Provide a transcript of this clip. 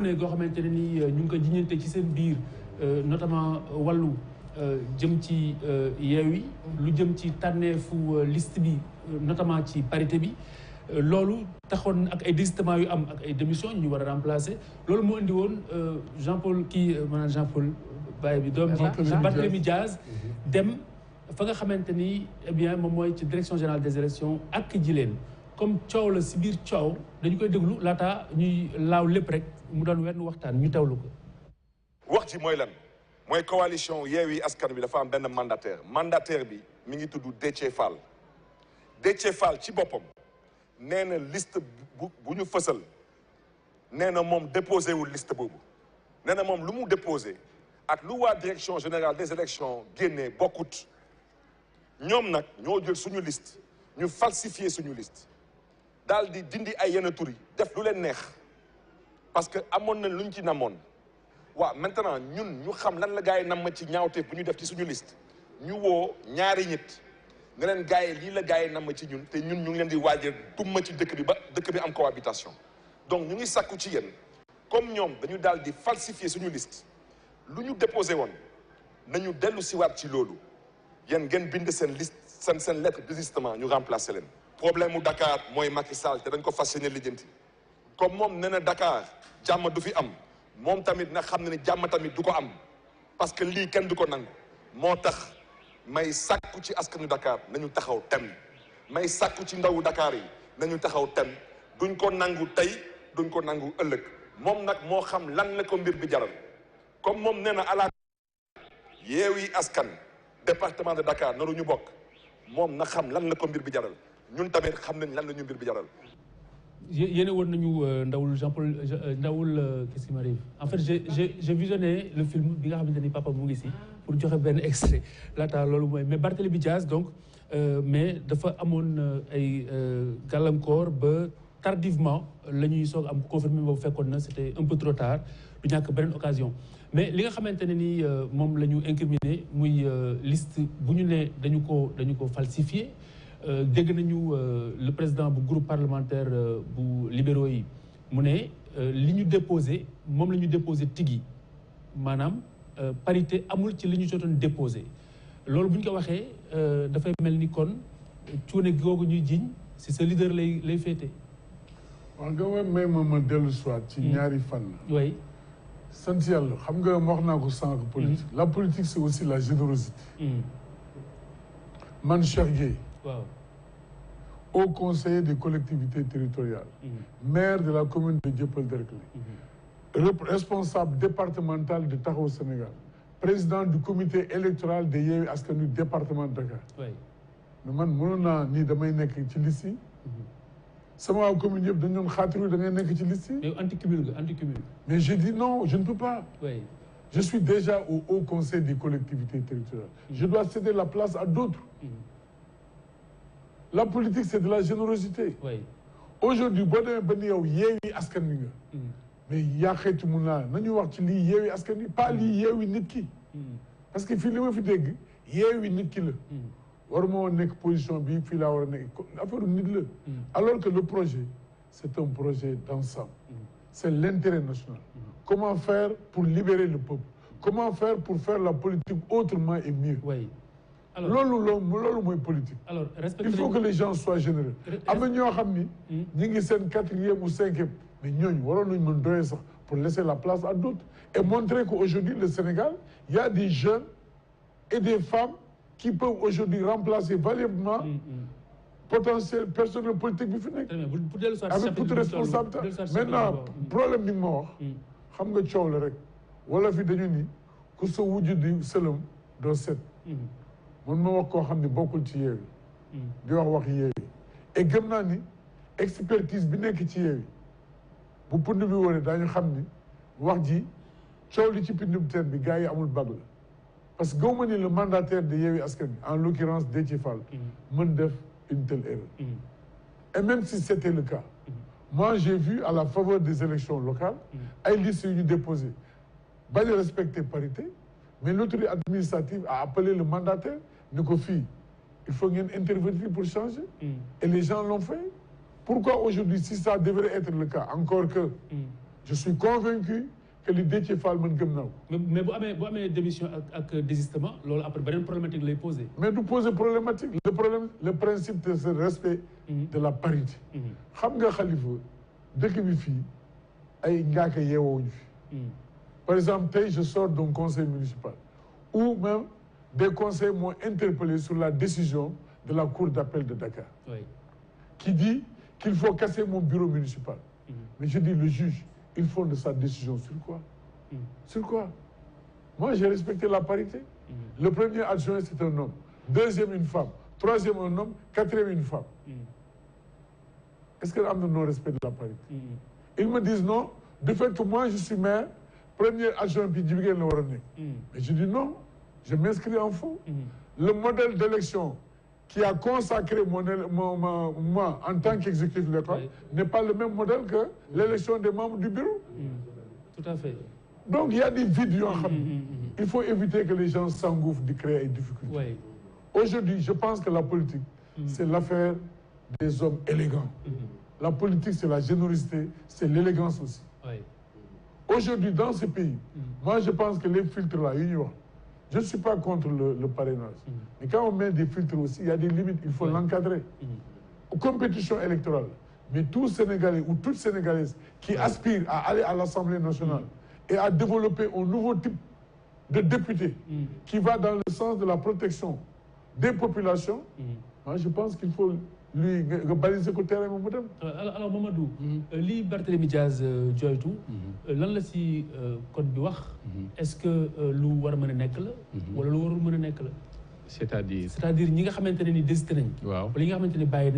ne goo xamante ne ni ñu ngi ko jiñante ci seen biir notamment wàllu jëm ci Yewwi lu jëm ci tànneefu liste bi notamment ci parité bi loolu taxoon ak ay désistements yu am ak ay démissions ñu war a remplacer loolu moo indi woon Jean-Paul maanaam Jean-Paul Baye bi doom ji Barthélémy Diaz dem fa nga xamante ni eh bien moom mooy ci direction générale des élections ak ji leen comme coow la si biir coow dañu koy déglu laata ñuy laaw lépp rek mu doon wenn waxtaan ñu teewlu ko. wax ji mooy lan mooy coalition Yewwi Askan Wi dafa am benn mandataire bi mi ngi tudd Déthié Fall ci boppam nee na liste bu ñu fësal nee na moom déposé wul liste boobu nee na moom lu mu déposé ak lu waa direction générale des élections génnee bokkut ñoom nag ñoo jël suñu liste ñu falsifier suñu liste daal di dindi ay yenn tur yi def lu leen neex parce que amoon na luñ ci namoon waaw maintenant ñun ñu xam lan la gars yi nam ma ci ñaawteef bu ñu def ci suñu liste ñu woo ñaari nit nga leen gars yi lii la gars yi nam ma ci ñun te ñun ñu ngi leen di waajal tumma ci dëkk bi ba dëkk bi am cohabitation donc ñu ngi sàkku ci yéen comme ñoom dañu daal di falsifier suñu liste lu ñu déposé woon nañu dellu siwaat ci loolu yéen ngeen bind seen liste seen lettre de désistement ñu remplacer leen problème mu Dakar mooy Macky Sall te dañ ko fas yéene lijjanti comme moom nee na Dakar jàmm du fi am moom tamit na xam ne ni jàmm tamit du ko am parce que lii kenn du ko nangu moo tax may sàkku ci askanu Dakar nañu taxaw tem may sàkku ci ndawu Dakar yi nañu taxaw tem duñ ko nangu tey duñ ko nangu ëllëg moom nag moo xam lan la ko mbir bi jaral comme moom nee na ala Yewwi Askan département de Dakar naru ñu bokk moom na xam lan la ko mbir bi jaral ñun tamit xam nañ lan la ñu mbir bi jaral. yéene woon nañu ndawul Jean-Paul ndawul qu'est-ce qui m'arrive en fait j'ai visionné le film bi nga xamante ni papa mu ngi si pour joxe benn extrait laata loolu mooy mais Barthélémy Diaz donc mais dafa amoon ay gàllankoor ba tardivement la ñuy soog am confirmé boobu fekkoon na c'était un peu trop tard du ñàkk beneen occasion mais li nga xamante ne ni moom la ñu incriminé muy liste bu ñu ne dañu ko falsifié dégg nañu le président bu groupe parlementaire bu libéraux yi mu ne li ñu déposé moom la ñu déposé tigi maanaam parité amul ci li ñu jotoon déposé loolu bu ñu ko waxee dafay mel ni kon cuune googu ñuy jiñ si sa leader lay féete. waaw nga may ma dellu soit ci ñaari fan la. oui. sant yàlla xam nga wax naa ko sànq politique. la politique c'est aussi la générosité. man Cheikh Gueye. waaw. Haut conseiller des collectivités territoriales. Maire de la commune de Dieuppeul-Derklé. Responsable départemental de Taxawu Sénégal. Président du comité électoral de Yewwi Askan Wi département de Dakar. oui. mais man mënoon naa ni damay nekk ci liste yi. sama waa commune yëpp dañu doon xaatiru da ngay nekk ci liste yi. mais anti-cumul nga anti-cumul. mais j'ai dit non je ne peux pas. oui. je suis déjà au Haut Conseil des collectivités territoriales. je dois céder la place à d'autres. La politique c'est de la générosité. oui. aujourd'hui boo demee ba ni yow Yewwi Askan Wi nga. mais yaa xeetu mun naa nañu wax ci lii Yewwi Askan Wi pas lii Yewwi nit ki. parce que fii li ma fi dégg Yewwi nit ki la. waruma woon nekk position bi fii laa war a nekk affaire nit la. alors que le projet c'est un projet d'ensemble. c'est l'intérêt national. comment faire pour libérer le peuple. comment faire pour faire la politique autrement et mieux. oui. loolu mooy politique. alors il faut que les gens soient généreux. am na ñoo xam ni. ñi ngi seen 4e ou 5e. mais ñooñu waroon nañu mën doyee sax pour laisser la place à d'autres. et montrer qu'aujourd'hui le Sénégal il y a des jeunes et des femmes qui peuvent aujourd'hui remplacer valablement potentiel personnel politique bi fi nekk. avec toute responsabilité. maintenant problème bi ma wax. xam nga coow la rek. wala fi dañu ni ku sa wujju di sëlëm doo set. mun ma wax koo xam ne bokkul ci Yewwi. di wax Yewwi. et gëm naa ni expertise bi nekk ci Yewwi bu pund bi wone daañu xam ni wax ji coow li ci pindum teen bi gars yi amul bag la parce que gëwma ni le mandataire de Yewwi Askan Wi en l'occurrence Déthié Fall mën def une telle erreur. et même si c'était le cas moi j'ai vu à la faveur des élections locales ay listes yu ñu déposé bañ a respecter parité mais l'autorité administrative a appelé le mandataire ni ko fii il faut ngeen intervenir pour changer. et les gens l'ont fait. Pourquoi aujourd'hui, si ça devrait être le cas, encore que je suis convaincu que li Déthié Fall man gëm naa ko. mais bu amee démission ak désistement loolu après beneen problématique lay poser. mais du poser problématique le principe de ce respect de la parité. xam nga Khalifa dëkk bi fii ay ngaaka yeewoowuñu fi. par exemple tey je sors d'un conseil municipal où même des conseils m'ont interpellé sur la décision de la cour d'appel de Dakar. Oui. Qui dit qu'il faut casser mon bureau municipal. Mais je dis le juge, il fonde sa décision sur quoi? Sur quoi? Moi, j'ai respecté la parité. Le premier adjoint, c'est un homme. Deuxième, une femme. Troisième, un homme. Quatrième, une femme. Est-ce qu'il y a un non-respect de la parité? Ils me disent non. Du fait que moi, je suis maire, premier adjoint, puis Djibigel le Warané. Mais je dis non, je m'inscris en faux. Le modèle d'élection qui a consacré moi en tant qu'exécutif local n'est pas le même modèle que l'élection des membres du bureau. Tout à fait. Donc il y a des vides. Il faut éviter que les gens s'engouffrent de créer des difficultés. Oui. Aujourd'hui, je pense que la politique, c'est l'affaire des hommes élégants. La politique, c'est la générosité, c'est l'élégance aussi. Oui. Aujourd'hui, dans ce pays, moi je pense que les filtres là, je ne suis pas contre le parrainage. Mais quand on met des filtres aussi, il y a des limites, il faut l'encadrer. Compétition électorale. Mais tout Sénégalais ou toute Sénégalaise qui aspire à aller à l'Assemblée nationale et à développer un nouveau type de député qui va dans le sens de la protection des populations, moi je pense qu'il faut lui baliser le terrain. Alors Mamadou, li Barthélémy Diaz joytu lan la si code bi wax est-ce que lu war a mën a nekk la wala lu warul mën a nekk la? c'est-à-dire ñi nga xamante ne ni désisté nañ. waaw wala ñi nga xamante ne bàyyi